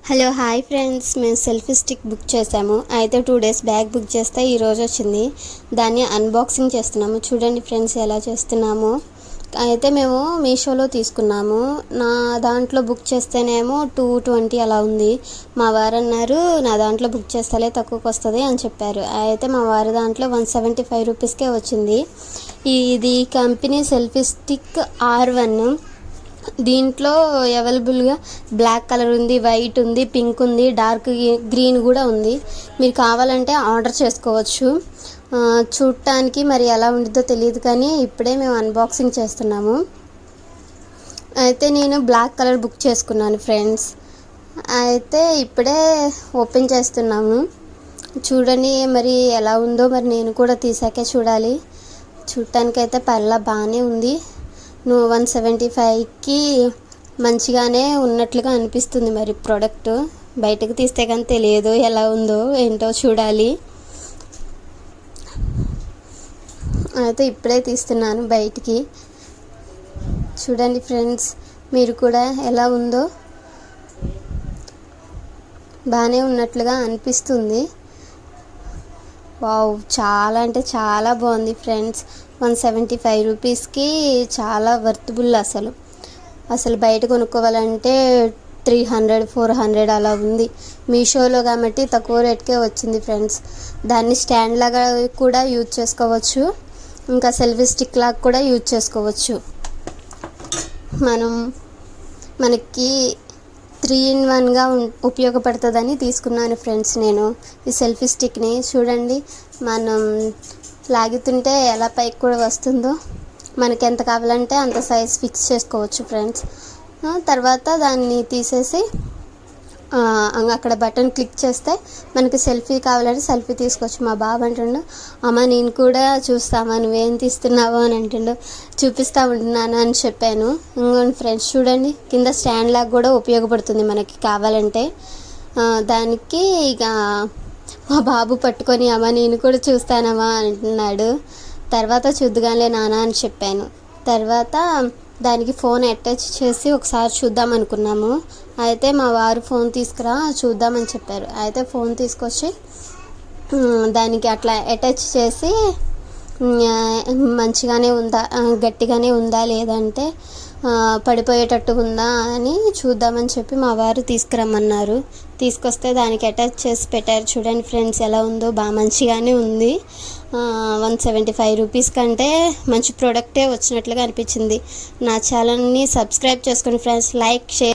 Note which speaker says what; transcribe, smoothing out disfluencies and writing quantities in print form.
Speaker 1: Hello hi friends, మేము selfie stick book చేసాము. అయితే 2 డేస్ బ్యాక్ బుక్ చేస్తే ఈరోజు వచ్చింది. దాన్ని అన్బాక్సింగ్ చేస్తున్నాము. చూడండి ఫ్రెండ్స్ ఎలా చేస్తున్నాము. అయితే మేము మీషోలో తీసుకున్నాము. నా దాంట్లో బుక్ చేస్తేనేమో 220 అలా ఉంది. మా వారు అన్నారు నా దాంట్లో బుక్ చేస్తేలే తక్కువకి వస్తుంది అని చెప్పారు. అయితే మా వారి దాంట్లో 175 రూపీస్కే వచ్చింది. ఇది కంపెనీ సెల్ఫీ స్టిక్ R1. దీంట్లో అవైలబుల్గా బ్లాక్ కలర్ ఉంది, వైట్ ఉంది, పింక్ ఉంది, డార్క్ గ్రీన్ కూడా ఉంది. మీరు కావాలంటే ఆర్డర్ చేసుకోవచ్చు. చూడటానికి మరి ఎలా ఉంటుందో తెలియదు, కానీ ఇప్పుడే మేము అన్బాక్సింగ్ చేస్తున్నాము. అయితే నేను బ్లాక్ కలర్ బుక్ చేసుకున్నాను ఫ్రెండ్స్. అయితే ఇప్పుడే ఓపెన్ చేస్తున్నాము. చూడండి మరి ఎలా ఉందో మరి నేను కూడా తీసాకే చూడాలి. చూడటానికైతే పర్లా బాగానే ఉంది. 175కి మంచిగానే ఉన్నట్లుగా అనిపిస్తుంది. మరి ప్రోడక్ట్ బయటకు తీస్తే కానీ తెలియదు ఎలా ఉందో ఏంటో చూడాలి. అయితే ఇప్పుడే తీస్తున్నాను బయటికి. చూడండి ఫ్రెండ్స్, మీరు కూడా ఎలా ఉందో. బాగానే ఉన్నట్లుగా అనిపిస్తుంది. వావ్, చాలా అంటే చాలా బాగుంది ఫ్రెండ్స్. 175 రూపీస్కి చాలా వర్తబుల్. అసలు బయట కొనుక్కోవాలంటే 300-400 అలా ఉంది. మీషోలో కాబట్టి తక్కువ రేట్కే వచ్చింది ఫ్రెండ్స్. దాన్ని స్టాండ్ లాగా కూడా యూజ్ చేసుకోవచ్చు, ఇంకా సెల్ఫీ స్టిక్ లాగా కూడా యూజ్ చేసుకోవచ్చు. మనకి 3-in-1గా ఉపయోగపడుతుందని తీసుకున్నాను ఫ్రెండ్స్ నేను ఈ సెల్ఫీ స్టిక్ని. చూడండి, మనం లాగుతుంటే ఎలా పైకి కూడా వస్తుందో. మనకి ఎంత కావాలంటే అంత సైజ్ ఫిక్స్ చేసుకోవచ్చు ఫ్రెండ్స్. తర్వాత దాన్ని తీసేసి అక్కడ బటన్ క్లిక్ చేస్తే మనకి సెల్ఫీ కావాలంటే సెల్ఫీ తీసుకోవచ్చు. మా బాబు అంటుండు, అమ్మ నేను కూడా చూస్తామా, నువ్వేం తీస్తున్నావు అని అంటుండు. చూపిస్తూ ఉంటున్నాను అని చెప్పాను. ఇంకోండి ఫ్రెండ్స్, చూడండి కింద స్టాండ్ లాగా కూడా ఉపయోగపడుతుంది మనకి కావాలంటే. దానికి ఇక మా బాబు పట్టుకొని అమ్మ నేను కూడా చూస్తానమ్మా అంటున్నాడు. తర్వాత చూద్దుగానే నాన్న అని చెప్పాను. తర్వాత దానికి ఫోన్ అటాచ్ చేసి ఒకసారి చూద్దాం అనుకున్నాము. అయితే మా వారు ఫోన్ తీసుకురా చూద్దామని చెప్పారు. అయితే ఫోన్ తీసుకొచ్చి దానికి అట్లా అటాచ్ చేసి మంచిగానే ఉందా, గట్టిగానే ఉందా, లేదంటే పడిపోయేటట్టు ఉందా అని చూద్దామని చెప్పి మా వారు తీసుకురమ్మన్నారు. తీసుకొస్తే దానికి అటాచ్ చేసి పెట్టారు. చూడండి ఫ్రెండ్స్ ఎలా ఉందో, బాగా మంచిగానే ఉంది. 175 రూపీస్ కంటే మంచి ప్రోడక్టే వచ్చినట్లుగా అనిపించింది. నా ఛానల్ని సబ్స్క్రైబ్ చేసుకోండి ఫ్రెండ్స్. Like, share.